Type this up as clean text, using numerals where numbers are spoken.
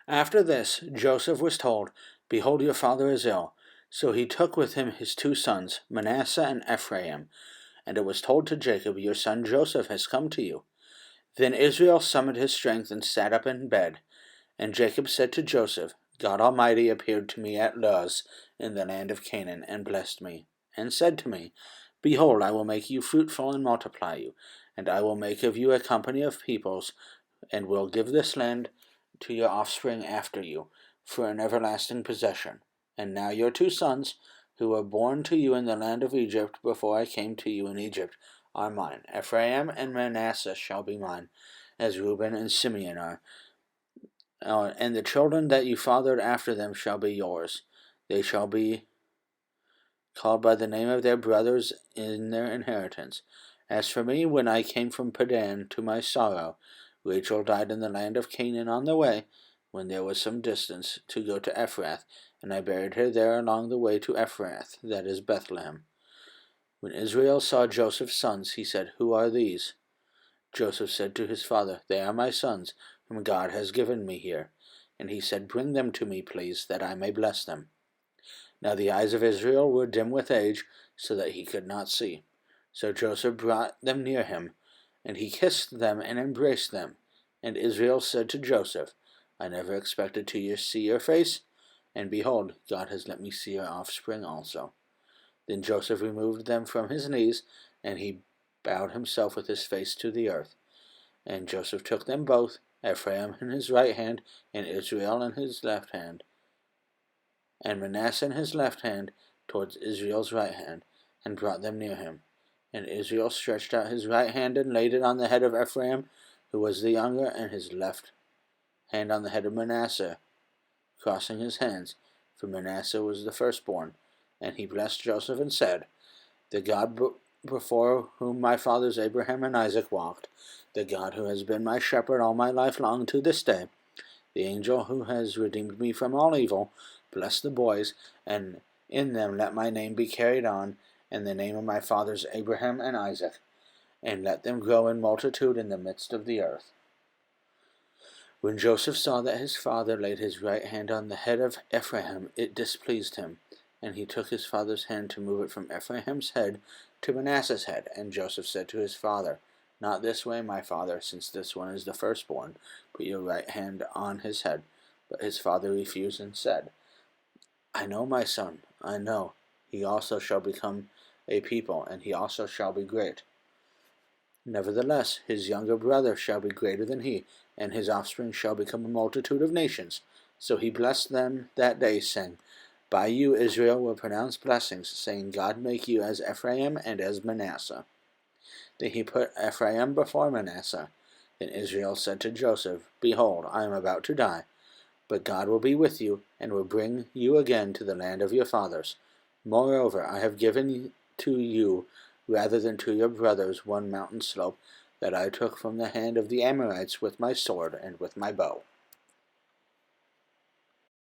After this, Joseph was told, Behold, your father is ill. So he took with him his 2 sons, Manasseh and Ephraim. And it was told to Jacob, Your son Joseph has come to you. Then Israel summoned his strength and sat up in bed. And Jacob said to Joseph, God Almighty appeared to me at Luz in the land of Canaan, and blessed me, and said to me, Behold, I will make you fruitful and multiply you, and I will make of you a company of peoples, and will give this land to your offspring after you, for an everlasting possession. And now your 2 sons, who were born to you in the land of Egypt before I came to you in Egypt, are mine. Ephraim and Manasseh shall be mine, as Reuben and Simeon are. And the children that you fathered after them shall be yours. They shall be called by the name of their brothers in their inheritance. As for me, when I came from Padan to my sorrow, Rachel died in the land of Canaan on the way, when there was some distance, to go to Ephrath, and I buried her there along the way to Ephrath, that is Bethlehem. When Israel saw Joseph's sons, he said, Who are these? Joseph said to his father, They are my sons, whom God has given me here. And he said, Bring them to me, please, that I may bless them. Now the eyes of Israel were dim with age, so that he could not see. So Joseph brought them near him, and he kissed them and embraced them. And Israel said to Joseph, I never expected to see your face, and behold, God has let me see your offspring also. Then Joseph removed them from his knees, and he bowed himself with his face to the earth. And Joseph took them both, Ephraim in his right hand, and Israel in his left hand, and Manasseh in his left hand, towards Israel's right hand, and brought them near him. And Israel stretched out his right hand and laid it on the head of Ephraim, who was the younger, and his left hand on the head of Manasseh, crossing his hands, for Manasseh was the firstborn. And he blessed Joseph and said, The God before whom my fathers Abraham and Isaac walked, the God who has been my shepherd all my life long to this day, the angel who has redeemed me from all evil, bless the boys, and in them let my name be carried on, and the name of my fathers Abraham and Isaac, and let them grow in multitude in the midst of the earth. When Joseph saw that his father laid his right hand on the head of Ephraim, it displeased him, and he took his father's hand to move it from Ephraim's head to Manasseh's head. And Joseph said to his father, Not this way, my father, since this one is the firstborn. Put your right hand on his head. But his father refused and said, I know, my son, I know. He also shall become a people, and he also shall be great. Nevertheless, his younger brother shall be greater than he, and his offspring shall become a multitude of nations. So he blessed them that day, saying, By you Israel will pronounce blessings, saying, God make you as Ephraim and as Manasseh. Then he put Ephraim before Manasseh. Then Israel said to Joseph, Behold, I am about to die, but God will be with you, and will bring you again to the land of your fathers. Moreover, I have given to you, rather than to your brothers, one mountain slope that I took from the hand of the Amorites with my sword and with my bow.